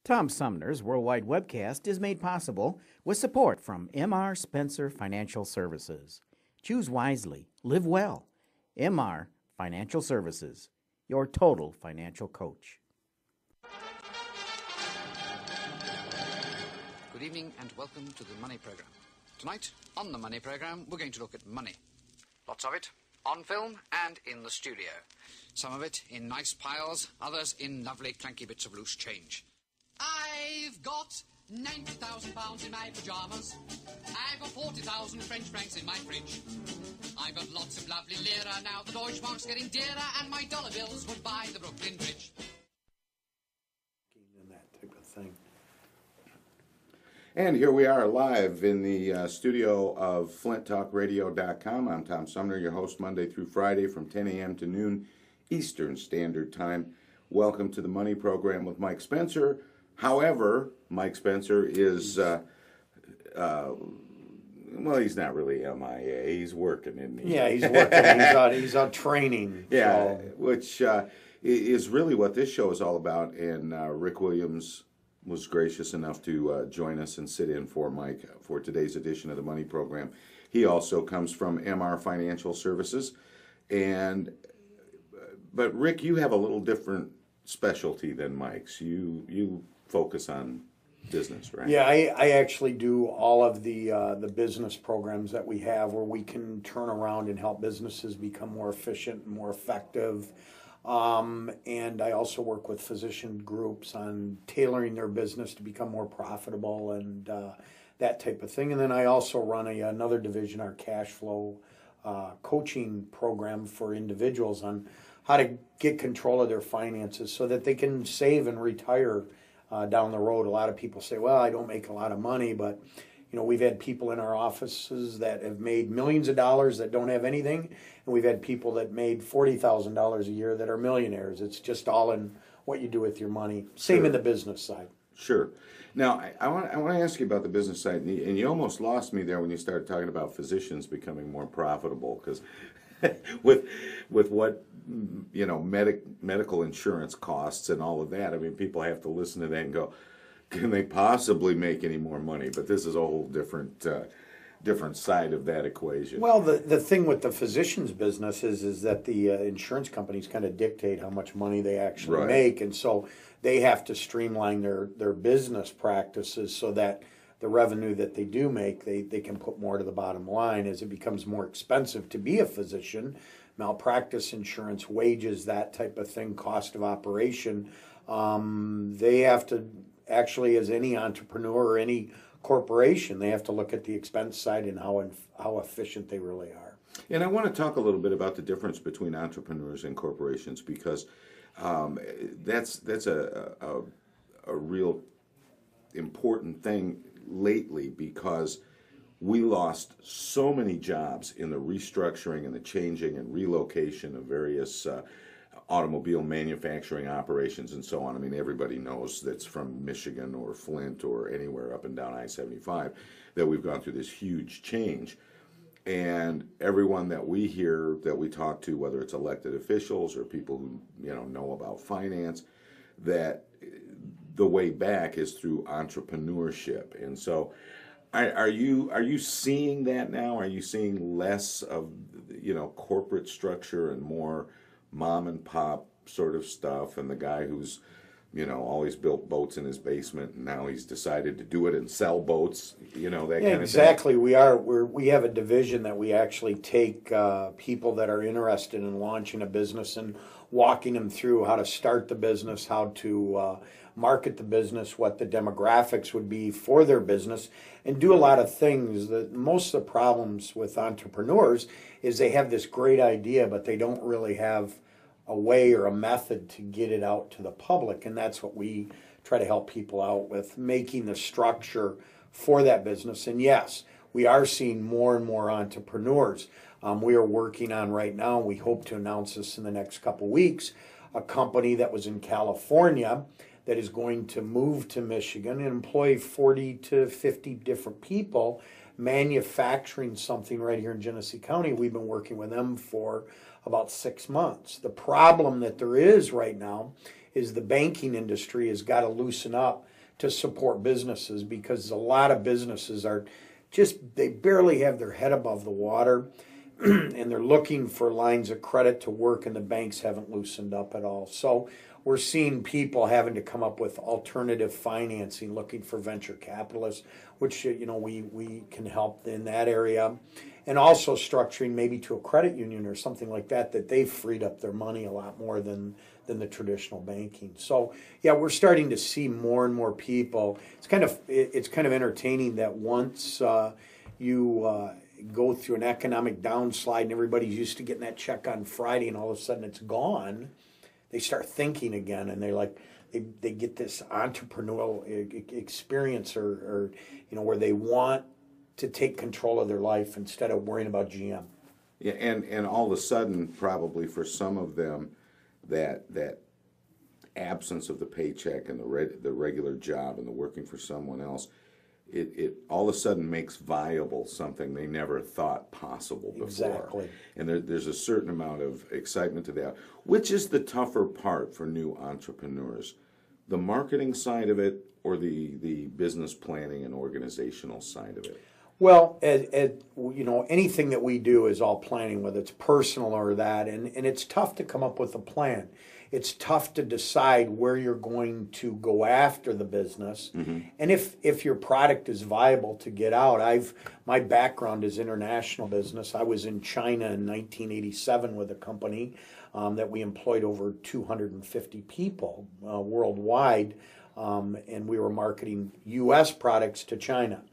Tom Sumner's worldwide webcast is made possible with support from M.R. Spencer Financial Services. Choose wisely, live well. M.R. Financial Services, your total financial coach. Good evening and welcome to the Money Program. Tonight, on the Money Program, we're going to look at money. Lots of it on film and in the studio. Some of it in nice piles, others in lovely clanky bits of loose change. I've got £90,000 in my pyjamas. I've got 40,000 French francs in my fridge. I've got lots of lovely lira now. The Deutschmark's getting dearer, and my dollar bills would buy the Brooklyn Bridge. And that type of thing. And here we are live in the studio of FlintTalkRadio.com. I'm Tom Sumner, your host Monday through Friday from 10 a.m. to noon Eastern Standard Time. Welcome to the Money Program with Mike Spencer. However, Mike Spencer is, well, he's not really MIA. He's working, isn't he? Yeah, he's working. He's out training. Yeah, so. Which is really what this show is all about. And Rick Williams was gracious enough to join us and sit in for Mike for today's edition of the Money Program. He also comes from MR Financial Services. But Rick, you have a little different specialty than Mike's. You focus on business, right? Yeah, I actually do all of the business programs that we have where we can turn around and help businesses become more efficient and more effective. And I also work with physician groups on tailoring their business to become more profitable and that type of thing. And then I also run another division, our cash flow coaching program for individuals on how to get control of their finances so that they can save and retire down the road. A lot of people say, well, I don't make a lot of money, but you know, we've had people in our offices that have made millions of dollars that don't have anything, and we've had people that made $40,000 a year that are millionaires. It's just all in what you do with your money. Same Sure. in the business side. Sure. Now, I want to ask you about the business side, and you almost lost me there when you started talking about physicians becoming more profitable, because with what medical insurance costs and all of that, I mean, people have to listen to that and go, can they possibly make any more money? But this is a whole different side of that equation. Well, the thing with the physician's business is that the insurance companies kind of dictate how much money they actually Right. make, and so they have to streamline their business practices so that the revenue that they do make, they can put more to the bottom line as it becomes more expensive to be a physician. Malpractice insurance, wages, that type of thing, cost of operation. They have to actually, as any entrepreneur or any corporation, they have to look at the expense side and how efficient they really are. And I want to talk a little bit about the difference between entrepreneurs and corporations, because that's a real important thing lately, because we lost so many jobs in the restructuring and the changing and relocation of various automobile manufacturing operations and so on. I mean, everybody knows that's from Michigan or Flint or anywhere up and down I-75 that we've gone through this huge change. And everyone that we hear, that we talk to, whether it's elected officials or people who know about finance, that the way back is through entrepreneurship. And so are you seeing that now? Are you seeing less of corporate structure and more mom and pop sort of stuff, and the guy who's always built boats in his basement, and now he's decided to do it and sell boats, that kind of thing? Exactly. We have a division that we actually take people that are interested in launching a business and walking them through how to start the business, how to market the business, what the demographics would be for their business, and do a lot of things. Most of the problems with entrepreneurs is they have this great idea, but they don't really have a way or a method to get it out to the public, and that's what we try to help people out with, making the structure for that business. And yes, we are seeing more and more entrepreneurs. We are working on right now, we hope to announce this in the next couple weeks, a company that was in California that is going to move to Michigan and employ 40 to 50 different people manufacturing something right here in Genesee County. We've been working with them for about 6 months. The problem that there is right now is the banking industry has got to loosen up to support businesses, because a lot of businesses are they barely have their head above the water and they're looking for lines of credit to work, and the banks haven't loosened up at all. So we're seeing people having to come up with alternative financing, looking for venture capitalists, which we can help in that area, and also structuring maybe to a credit union or something like that they've freed up their money a lot more than the traditional banking. So yeah, we're starting to see more and more people. It's kind of entertaining that once you go through an economic downslide and everybody's used to getting that check on Friday and all of a sudden it's gone, they start thinking again, and they get this entrepreneurial experience or where they want to take control of their life instead of worrying about GM. Yeah, and all of a sudden, probably for some of them, that absence of the paycheck and the regular job and the working for someone else, it all of a sudden makes viable something they never thought possible before. Exactly. And there's a certain amount of excitement to that. Which is the tougher part for new entrepreneurs? The marketing side of it, or the business planning and organizational side of it? Well, anything that we do is all planning, whether it's personal or that, and it's tough to come up with a plan. It's tough to decide where you're going to go after the business, and if your product is viable to get out. My background is international business. I was in China in 1987 with a company that we employed over 250 people worldwide, and we were marketing U.S. products to China.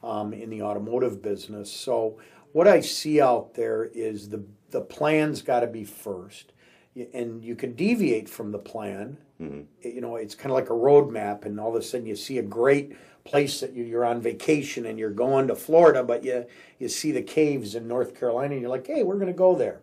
In the automotive business. So what I see out there is the plan's got to be first, and you can deviate from the plan. It's kind of like a roadmap, and all of a sudden you see a great place that you're on vacation and you're going to Florida, but you see the caves in North Carolina and you're like, hey, we're going to go there.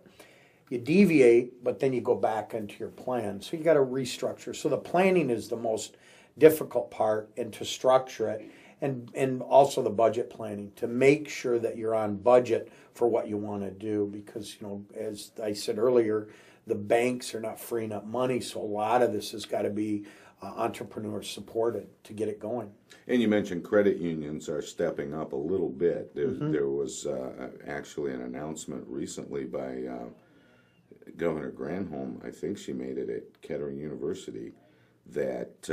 You deviate, but then you go back into your plan. So you got to restructure. So the planning is the most difficult part, and to structure it. And also the budget planning, to make sure that you're on budget for what you want to do, because as I said earlier, the banks are not freeing up money, so a lot of this has got to be entrepreneur supported to get it going. And you mentioned credit unions are stepping up a little bit. There was actually an announcement recently by Governor Granholm, I think she made it at Kettering University, that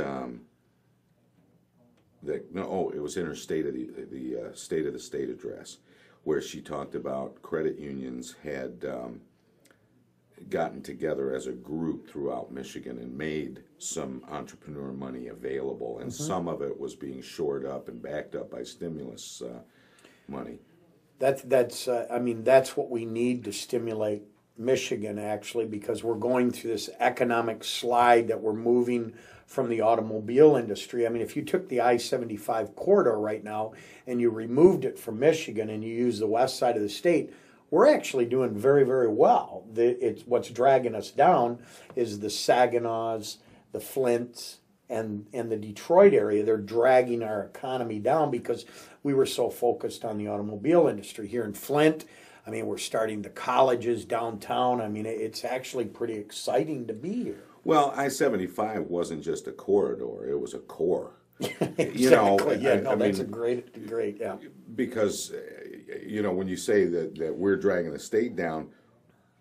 it was in her State of the State address, where she talked about credit unions had gotten together as a group throughout Michigan and made some entrepreneur money available, and some of it was being shored up and backed up by stimulus money. That's what we need to stimulate Michigan, actually, because we're going through this economic slide that we're moving from the automobile industry. I mean, if you took the I-75 corridor right now and you removed it from Michigan and you use the west side of the state, we're actually doing very, very well. What's dragging us down is the Saginaw's, the Flints, and the Detroit area. They're dragging our economy down because we were so focused on the automobile industry. Here in Flint, we're starting the colleges downtown. It's actually pretty exciting to be here. Well, I-75 wasn't just a corridor; it was a core. Exactly. That's a great, yeah. Because when you say that we're dragging the state down,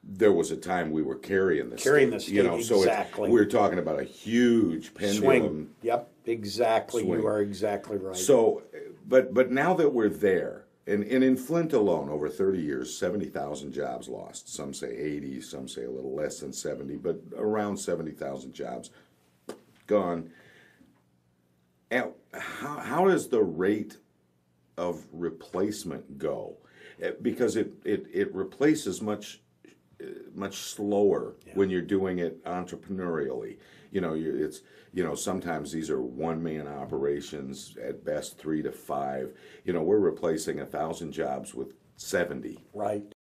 there was a time we were carrying the state. Exactly. So we're talking about a huge pendulum swing. Yep, exactly. Swing. You are exactly right. So, but now that we're there. And in Flint alone, over 30 years, 70,000 jobs lost. Some say 80, some say a little less than 70, but around 70,000 jobs gone. And how does the rate of replacement go? Because it replaces much slower when you're doing it entrepreneurially. Sometimes these are one-man operations, at best 3 to 5. We're replacing 1,000 jobs with 70. Right.